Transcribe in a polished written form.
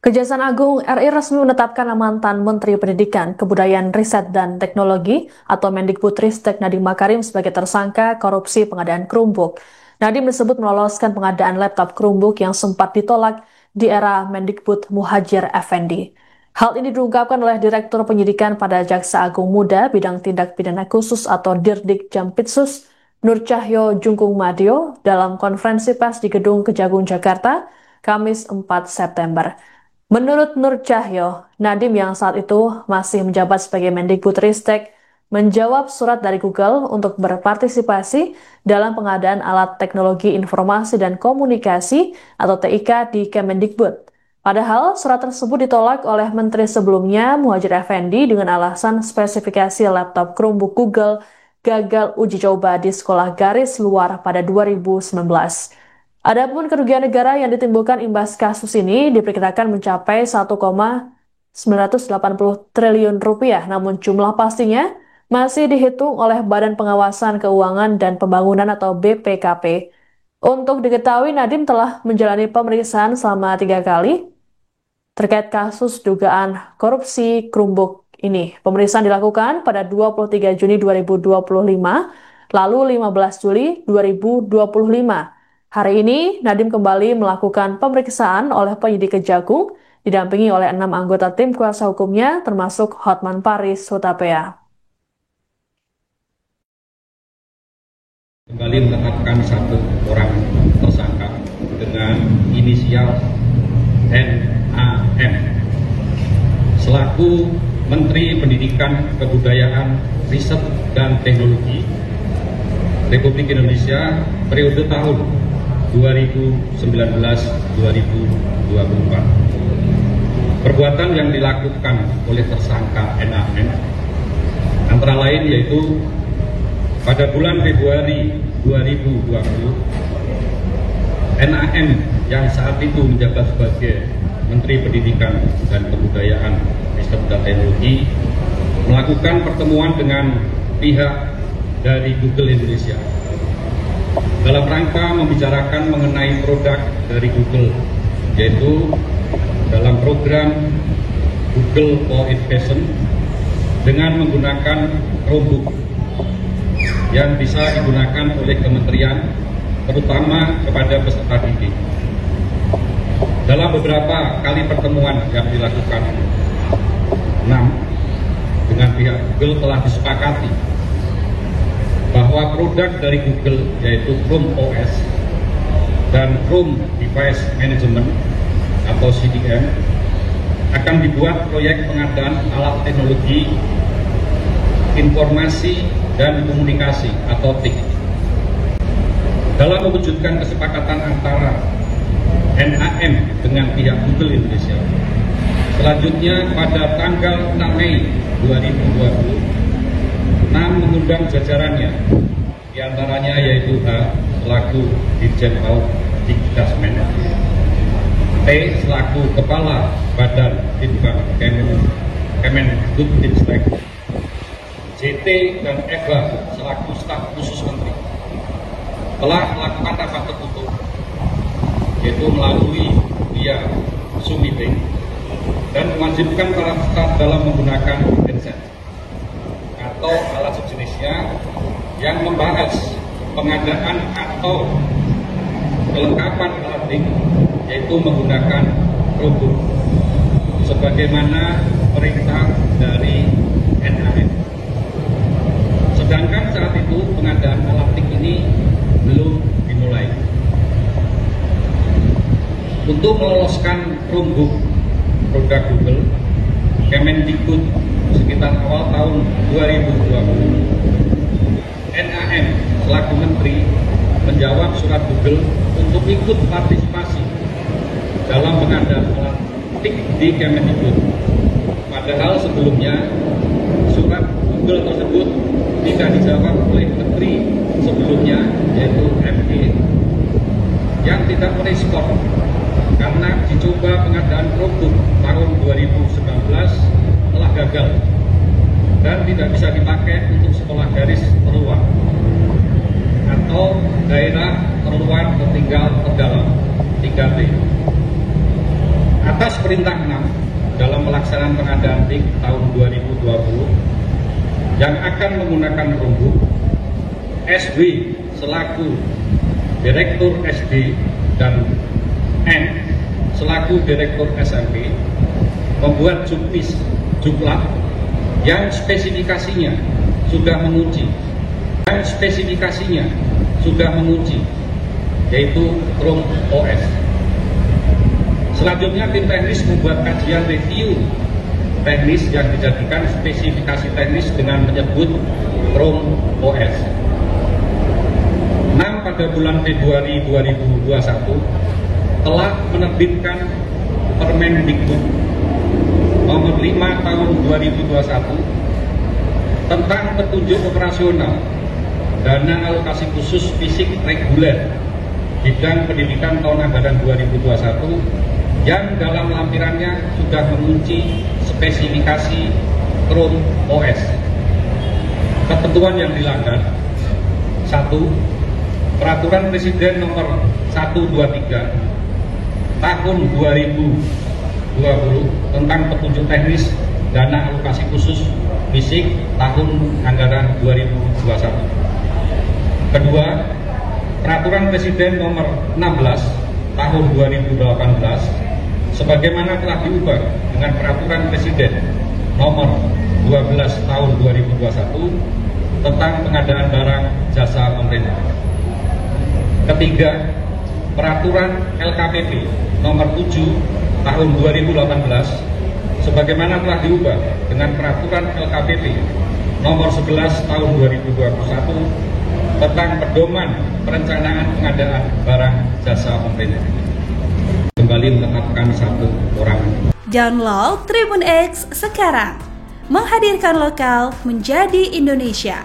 Kejaksaan Agung RI resmi menetapkan mantan Menteri Pendidikan, Kebudayaan, Riset, dan Teknologi atau Mendikbudristek Nadiem Makarim sebagai tersangka korupsi pengadaan Chromebook. Nadiem disebut meloloskan pengadaan laptop Chromebook yang sempat ditolak di era Mendikbud Muhadjir Effendi. Hal ini diungkapkan oleh Direktur Penyidikan pada Jaksa Agung Muda Bidang Tindak Pidana Khusus atau Dirdik Jampitsus, Nur Cahyo Jungkung Madio, dalam konferensi pers di Gedung Kejagung, Jakarta, Kamis 4 September. Menurut Nur Cahyo, Nadiem yang saat itu masih menjabat sebagai Mendikbudristek menjawab surat dari Google untuk berpartisipasi dalam pengadaan alat teknologi informasi dan komunikasi atau TIK di Kemendikbud. Padahal surat tersebut ditolak oleh Menteri sebelumnya Muhadjir Effendi dengan alasan spesifikasi laptop Chromebook Google gagal uji coba di sekolah garis luar pada 2019. Adapun kerugian negara yang ditimbulkan imbas kasus ini diperkirakan mencapai 1,980 triliun rupiah, namun jumlah pastinya masih dihitung oleh Badan Pengawasan Keuangan dan Pembangunan atau BPKP. Untuk diketahui, Nadiem telah menjalani pemeriksaan selama 3 kali terkait kasus dugaan korupsi Chromebook ini. Pemeriksaan dilakukan pada 23 Juni 2025, lalu 15 Juli 2025. Hari ini, Nadiem kembali melakukan pemeriksaan oleh penyidik Kejagung, didampingi oleh 6 anggota tim kuasa hukumnya, termasuk Hotman Paris Hutapea. Kembali menetapkan satu orang tersangka dengan inisial NAM selaku Menteri Pendidikan, Kebudayaan, Riset, dan Teknologi Republik Indonesia periode tahun 2019-2024. Perbuatan yang dilakukan oleh tersangka NAM antara lain yaitu pada bulan Februari 2020, NAM yang saat itu menjabat sebagai Menteri Pendidikan dan Kebudayaan, Riset, dan Teknologi melakukan pertemuan dengan pihak dari Google Indonesia dalam rangka membicarakan mengenai produk dari Google, yaitu dalam program Google for Education dengan menggunakan Chromebook yang bisa digunakan oleh kementerian, terutama kepada peserta didik. Dalam beberapa kali pertemuan yang dilakukan dengan pihak Google telah disepakati bahwa produk dari Google yaitu Chrome OS dan Chrome Device Management atau CDM akan dibuat proyek pengadaan alat teknologi informasi dan komunikasi atau TIK. Dalam mewujudkan kesepakatan antara NAM dengan pihak Google Indonesia, selanjutnya pada tanggal 6 Mei 2020, NAM mengundang jajarannya, diantaranya yaitu H selaku Dirjen PAUD Dikdasmen, T selaku Kepala Badan Litbang Kemendikbudristek, JT dan EGA selaku staf khusus menteri telah melakukan rapat tertutup, yaitu melalui via Zoom meeting, dan mewajibkan para staf dalam menggunakan headset atau alat sejenisnya yang membahas pengadaan atau kelengkapan alat TIK, yaitu menggunakan Chromebook sebagaimana perintah dari NAM. Sedangkan saat itu pengadaan alat TIK ini belum dimulai. Untuk meloloskan Chromebook produk Google, Kemendikbud sekitar awal tahun 2020, NAM selaku Menteri menjawab surat Google untuk ikut partisipasi dalam pengadaan alat TIK di Kemendikbud. Padahal sebelumnya surat Google tersebut tidak dijawab oleh Menteri sebelumnya, yaitu ME, yang tidak merespon karena dicoba pengadaan Chromebook tahun 2019 telah gagal dan tidak bisa dipakai untuk sekolah garis terluar atau daerah terluar tertinggal terdalam 3T. Atas Atas perintah 6 dalam pelaksanaan pengadaan BIK tahun 2020 yang akan menggunakan Chromebook, SW selaku Direktur SD dan N selaku Direktur SMP membuat juklat yang spesifikasinya sudah menguji, yaitu Chrome OS. Selanjutnya tim teknis membuat kajian review teknis yang dijadikan spesifikasi teknis dengan menyebut Chrome OS. 6 pada bulan Februari 2021 telah menerbitkan Permendikbud nomor 5 tahun 2021 tentang petunjuk operasional dana alokasi khusus fisik reguler bidang pendidikan tahun anggaran 2021 yang dalam lampirannya sudah mengunci spesifikasi Chrome OS. Ketentuan yang dilanggar: 1. Peraturan Presiden nomor 123 tahun 2020 tentang petunjuk teknis dana alokasi khusus fisik tahun anggaran 2021. Kedua, Peraturan Presiden nomor 16 tahun 2018 sebagaimana telah diubah dengan Peraturan Presiden nomor 12 tahun 2021 tentang pengadaan barang jasa pemerintah. Ketiga, Peraturan LKPP nomor 7 tahun 2018 sebagaimana telah diubah dengan Peraturan LKPP nomor 11 tahun 2021 tentang pedoman perencanaan pengadaan barang jasa pemerintah. Kembali menetapkan 1 orang. Download Tribun X sekarang, menghadirkan lokal menjadi Indonesia.